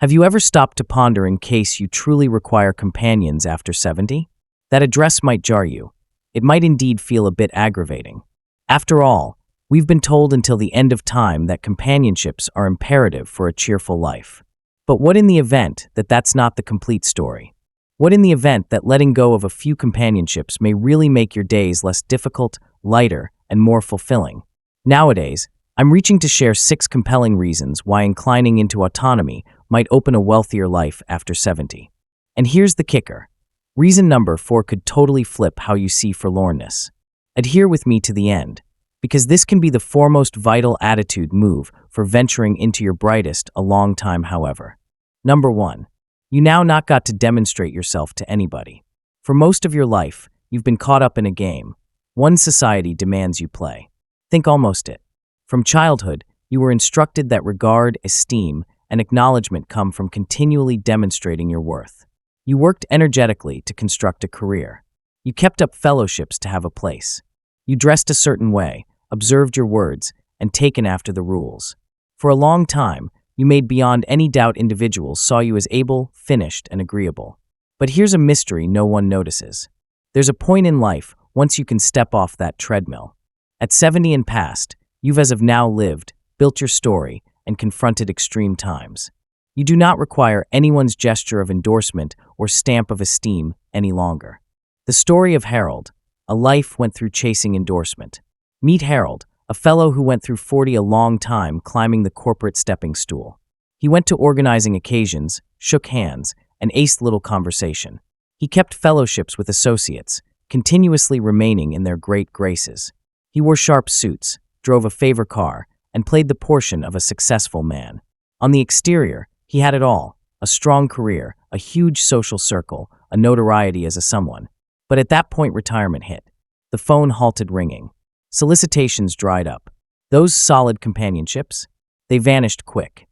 Have you ever stopped to ponder in case you truly require companions after 70? That address might jar you. It might indeed feel a bit aggravating. After all, we've been told until the end of time that companionships are imperative for a cheerful life. But what in the event that that's not the complete story? What in the event that letting go of a few companionships may really make your days less difficult, lighter, and more fulfilling? Nowadays, I'm reaching to share 6 compelling reasons why inclining into autonomy might open a wealthier life after 70. And here's the kicker. Reason number 4 could totally flip how you see forlornness. Adhere with me to the end, because this can be the foremost vital attitude move for venturing into your brightest a long time, however. Number 1. You now not got to demonstrate yourself to anybody. For most of your life, you've been caught up in a game. One society demands you play. Think almost it. From childhood, you were instructed that regard, esteem, and acknowledgement come from continually demonstrating your worth. You worked energetically to construct a career. You kept up fellowships to have a place. You dressed a certain way, observed your words, and taken after the rules. For a long time, you made beyond any doubt individuals saw you as able, finished, and agreeable. But here's a mystery no one notices. There's a point in life once you can step off that treadmill. At 70 and past, you've as of now lived, built your story, and confronted extreme times. You do not require anyone's gesture of endorsement or stamp of esteem any longer. The story of Harold, a life went through chasing endorsement. Meet Harold, a fellow who went through 40 a long time climbing the corporate stepping stool. He went to organizing occasions, shook hands, and aced little conversation. He kept fellowships with associates, continuously remaining in their great graces. He wore sharp suits, drove a favor car, and played the portion of a successful man. On the exterior, he had it all: a strong career, a huge social circle, a notoriety as a someone. But at that point retirement hit. The phone halted ringing. Solicitations dried up. Those solid companionships? They vanished quick.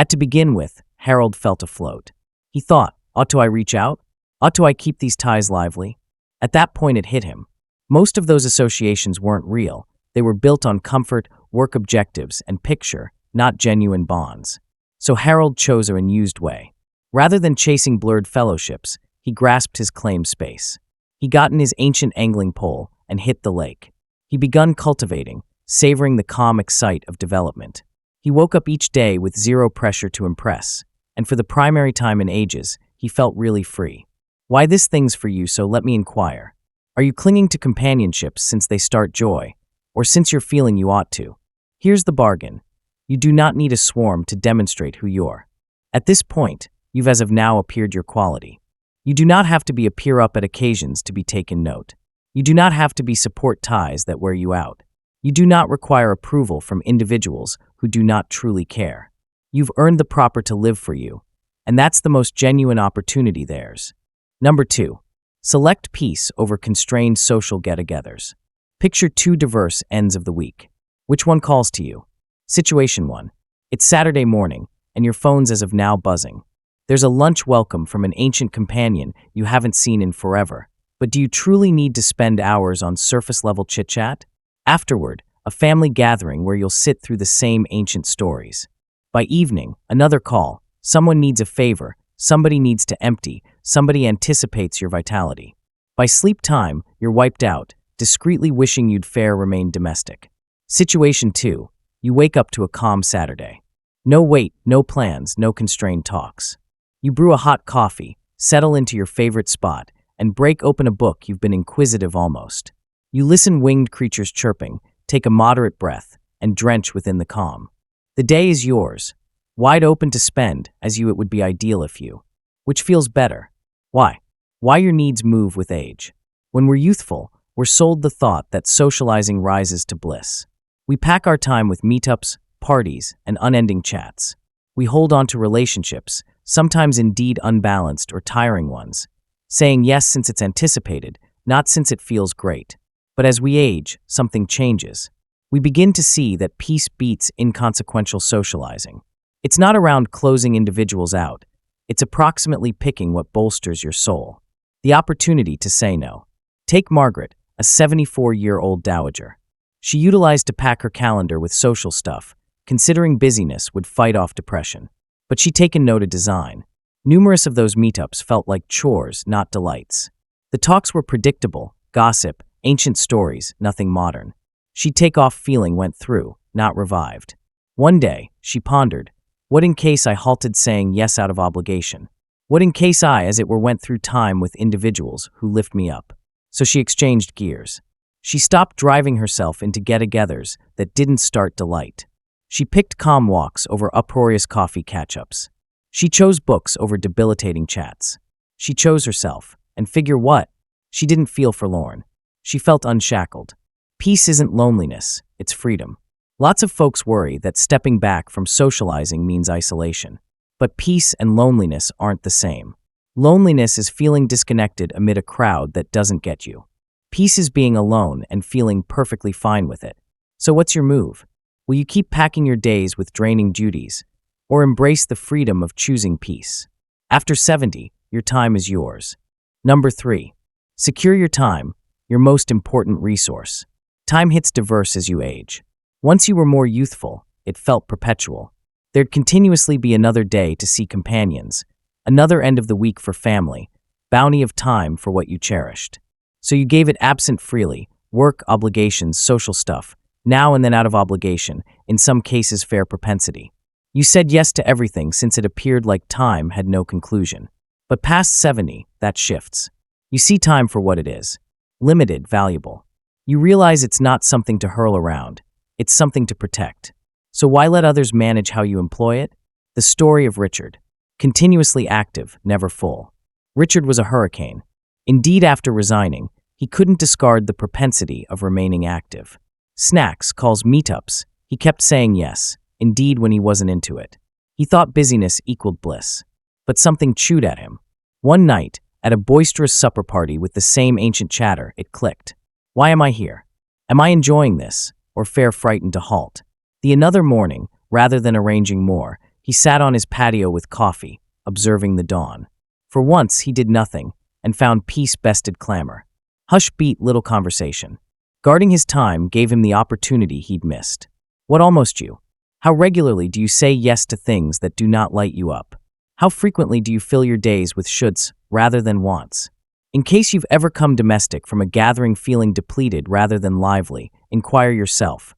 To begin with, Harold felt afloat. He thought, ought to I reach out? Ought to I keep these ties lively? At that point it hit him. Most of those associations weren't real. They were built on comfort, work objectives, and picture, not genuine bonds. So Harold chose a unused way. Rather than chasing blurred fellowships, he grasped his claimed space. He got in his ancient angling pole and hit the lake. He begun cultivating, savoring the calm excite of development. He woke up each day with zero pressure to impress, and for the primary time in ages, he felt really free. Why this thing's for you, so let me inquire. Are you clinging to companionships since they start joy, or since you're feeling you ought to? Here's the bargain. You do not need a swarm to demonstrate who you're. At this point, you've as of now appeared your quality. You do not have to be a peer-up at occasions to be taken note. You do not have to be support ties that wear you out. You do not require approval from individuals who do not truly care. You've earned the proper to live for you, and that's the most genuine opportunity theirs. Number 2. Select peace over constrained social get-togethers. Picture 2 diverse ends of the week. Which one calls to you? Situation 1. It's Saturday morning, and your phone's as of now buzzing. There's a lunch welcome from an ancient companion you haven't seen in forever. But do you truly need to spend hours on surface-level chit-chat? Afterward, a family gathering where you'll sit through the same ancient stories. By evening, another call. Someone needs a favor, somebody needs to empty, somebody anticipates your vitality. By sleep time, you're wiped out, discreetly wishing you'd fare remain domestic. Situation 2. You wake up to a calm Saturday. No wait, no plans, no constrained talks. You brew a hot coffee, settle into your favorite spot, and break open a book you've been inquisitive almost. You listen winged creatures chirping, take a moderate breath, and drench within the calm. The day is yours, wide open to spend as you it would be ideal if you. Which feels better? Why? Why your needs move with age. When we're youthful, we're sold the thought that socializing rises to bliss. We pack our time with meetups, parties, and unending chats. We hold on to relationships, sometimes indeed unbalanced or tiring ones, saying yes since it's anticipated, not since it feels great. But as we age, something changes. We begin to see that peace beats inconsequential socializing. It's not around closing individuals out. It's approximately picking what bolsters your soul. The opportunity to say no. Take Margaret, a 74-year-old dowager. She utilized to pack her calendar with social stuff, considering busyness would fight off depression. But she'd taken note of design. Numerous of those meetups felt like chores, not delights. The talks were predictable, gossip, ancient stories, nothing modern. She'd take off feeling went through, not revived. One day, she pondered, what in case I halted saying yes out of obligation? What in case I, as it were, went through time with individuals who lift me up? So she exchanged gears. She stopped driving herself into get-togethers that didn't start delight. She picked calm walks over uproarious coffee catch-ups. She chose books over debilitating chats. She chose herself, and figure what? She didn't feel forlorn. She felt unshackled. Peace isn't loneliness, it's freedom. Lots of folks worry that stepping back from socializing means isolation. But peace and loneliness aren't the same. Loneliness is feeling disconnected amid a crowd that doesn't get you. Peace is being alone and feeling perfectly fine with it. So what's your move? Will you keep packing your days with draining duties, or embrace the freedom of choosing peace? After 70, your time is yours. Number 3. Secure your time, your most important resource. Time hits diverse as you age. Once you were more youthful, it felt perpetual. There'd continuously be another day to see companions, another end of the week for family, bounty of time for what you cherished. So you gave it absent freely, work, obligations, social stuff, now and then out of obligation, in some cases fair propensity. You said yes to everything since it appeared like time had no conclusion. But past 70, that shifts. You see time for what it is. Limited, valuable. You realize it's not something to hurl around. It's something to protect. So why let others manage how you employ it? The story of Richard. Continuously active, never full. Richard was a hurricane. Indeed, after resigning, he couldn't discard the propensity of remaining active. Snacks, calls, meetups. He kept saying yes, indeed when he wasn't into it. He thought busyness equaled bliss. But something chewed at him. One night, at a boisterous supper party with the same ancient chatter, it clicked. Why am I here? Am I enjoying this, or fair frightened to halt? The another morning, rather than arranging more, he sat on his patio with coffee, observing the dawn. For once, he did nothing, and found peace bested clamor. Hush beat little conversation. Guarding his time gave him the opportunity he'd missed. What almost you? How regularly do you say yes to things that do not light you up? How frequently do you fill your days with shoulds rather than wants? In case you've ever come domestic from a gathering feeling depleted rather than lively, inquire yourself.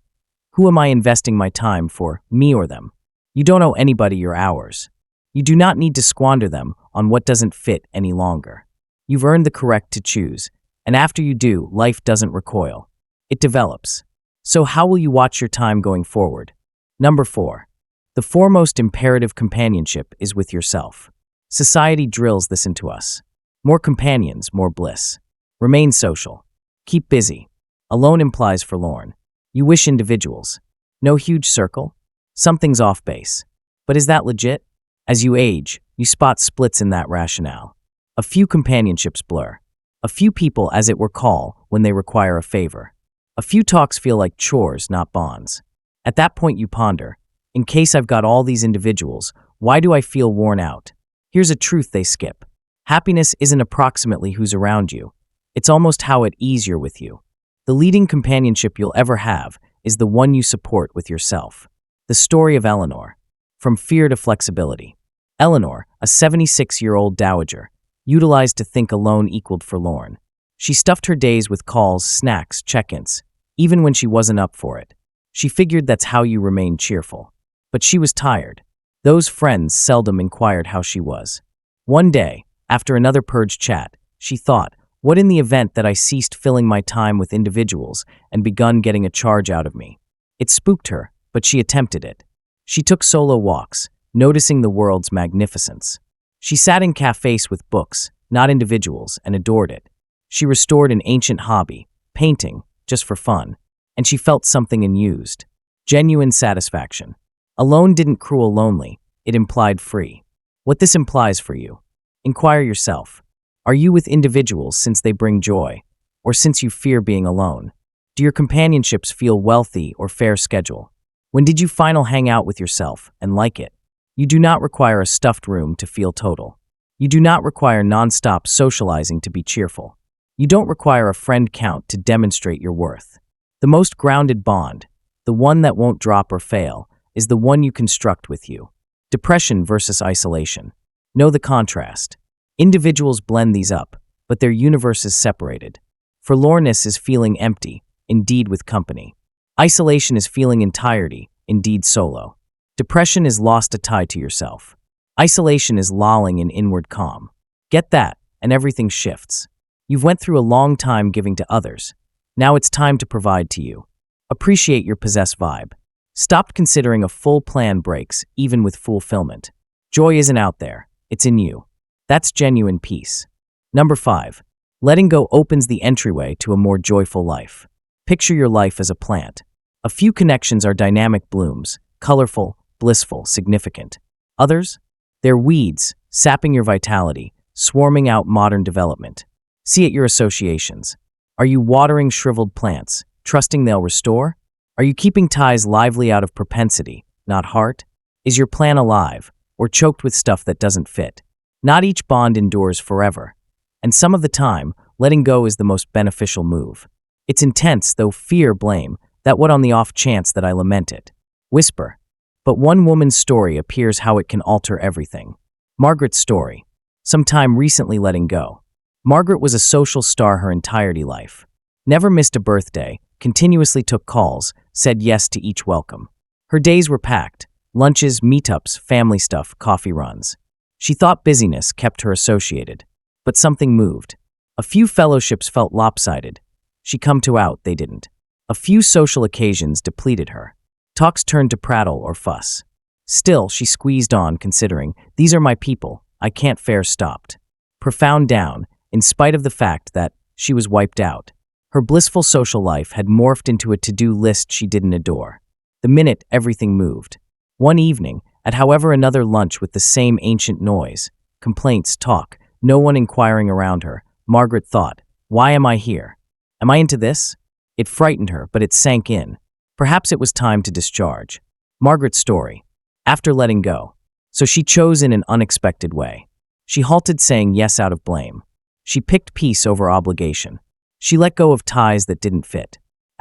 Who am I investing my time for, me or them? You don't owe anybody your hours. You do not need to squander them on what doesn't fit any longer. You've earned the correct to choose, and after you do, life doesn't recoil. It develops. So how will you watch your time going forward? Number 4. The foremost imperative companionship is with yourself. Society drills this into us. More companions, more bliss. Remain social. Keep busy. Alone implies forlorn. You wish individuals. No huge circle? Something's off base. But is that legit? As you age, you spot splits in that rationale. A few companionships blur. A few people, as it were, call when they require a favor. A few talks feel like chores, not bonds. At that point you ponder, in case I've got all these individuals, why do I feel worn out? Here's a truth they skip. Happiness isn't approximately who's around you. It's almost how at ease you're with you. The leading companionship you'll ever have is the one you support with yourself. The story of Eleanor. From fear to flexibility. Eleanor, a 76-year-old dowager, utilized to think alone equaled forlorn. She stuffed her days with calls, snacks, check-ins, even when she wasn't up for it. She figured that's how you remained cheerful. But she was tired. Those friends seldom inquired how she was. One day, after another purge chat, she thought, what in the event that I ceased filling my time with individuals and begun getting a charge out of me? It spooked her, but she attempted it. She took solo walks, noticing the world's magnificence. She sat in cafes with books, not individuals, and adored it. She restored an ancient hobby, painting, just for fun, and she felt something unused. Genuine satisfaction. Alone didn't cruel lonely, it implied free. What this implies for you? Inquire yourself. Are you with individuals since they bring joy, or since you fear being alone? Do your companionships feel wealthy or fair schedule? When did you finally hang out with yourself and like it? You do not require a stuffed room to feel total. You do not require non-stop socializing to be cheerful. You don't require a friend count to demonstrate your worth. The most grounded bond, the one that won't drop or fail, is the one you construct with you. Depression versus isolation. Know the contrast. Individuals blend these up, but their universe is separated. Forlornness is feeling empty, indeed with company. Isolation is feeling entirety, indeed solo. Depression is lost a tie to yourself. Isolation is lolling in inward calm. Get that, and everything shifts. You've went through a long time giving to others. Now it's time to provide to you. Appreciate your possessed vibe. Stop considering a full plan breaks, even with fulfillment. Joy isn't out there, it's in you. That's genuine peace. Number 5. Letting go opens the entryway to a more joyful life. Picture your life as a plant. A few connections are dynamic blooms, colorful, blissful, significant. Others? They're weeds, sapping your vitality, swarming out modern development. See at your associations. Are you watering shriveled plants, trusting they'll restore? Are you keeping ties lively out of propensity, not heart? Is your plan alive, or choked with stuff that doesn't fit? Not each bond endures forever, and some of the time, letting go is the most beneficial move. It's intense, though fear blame, that what on the off chance that I lament it. Whisper. But one woman's story appears how it can alter everything. Margaret's story. Sometime recently letting go. Margaret was a social star her entirety life. Never missed a birthday, continuously took calls, said yes to each welcome. Her days were packed. Lunches, meetups, family stuff, coffee runs. She thought busyness kept her associated. But something moved. A few fellowships felt lopsided. She come to out, they didn't. A few social occasions depleted her. Talks turned to prattle or fuss. Still, she squeezed on, considering, these are my people, I can't fare stopped. Profound down, in spite of the fact that she was wiped out. Her blissful social life had morphed into a to-do list she didn't adore. The minute everything moved. One evening, at however another lunch with the same ancient noise, complaints, talk, no one inquiring around her, Margaret thought, why am I here? Am I into this? It frightened her, but it sank in. Perhaps it was time to discharge. Margaret's story. After letting go. So she chose in an unexpected way. She halted saying yes out of blame. She picked peace over obligation. She let go of ties that didn't fit.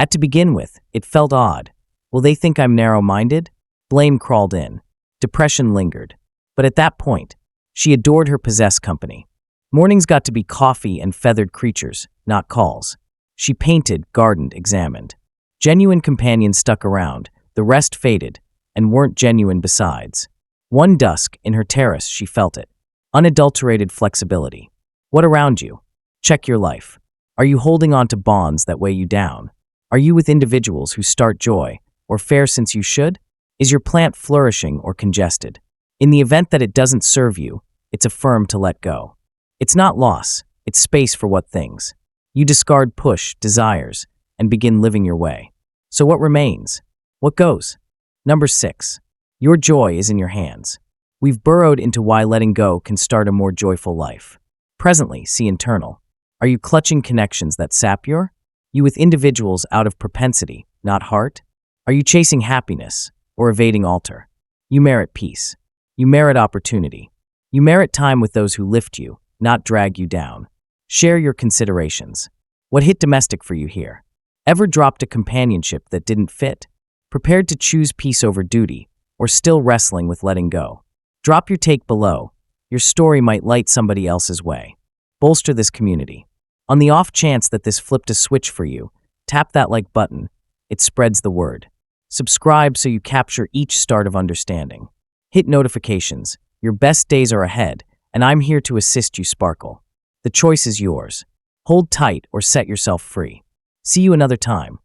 To begin with, it felt odd. Will they think I'm narrow-minded? Blame crawled in. Depression lingered. But at that point, she adored her possessed company. Mornings got to be coffee and feathered creatures, not calls. She painted, gardened, examined. Genuine companions stuck around, the rest faded, and weren't genuine besides. One dusk, in her terrace, she felt it. Unadulterated flexibility. What around you? Check your life. Are you holding on to bonds that weigh you down? Are you with individuals who start joy, or fare since you should? Is your plant flourishing or congested? In the event that it doesn't serve you, it's affirmed to let go. It's not loss, it's space for what things. You discard push, desires, and begin living your way. So what remains? What goes? Number 6. Your joy is in your hands. We've burrowed into why letting go can start a more joyful life. Presently, see internal. Are you clutching connections that sap you with individuals out of propensity, not heart? Are you chasing happiness or evading altar? You merit peace. You merit opportunity. You merit time with those who lift you, not drag you down. Share your considerations. What hit domestic for you here? Ever dropped a companionship that didn't fit? Prepared to choose peace over duty, or still wrestling with letting go? Drop your take below. Your story might light somebody else's way. Bolster this community. On the off chance that this flipped a switch for you, tap that like button. It spreads the word. Subscribe so you capture each start of understanding. Hit notifications. Your best days are ahead, and I'm here to assist you sparkle. The choice is yours. Hold tight or set yourself free. See you another time.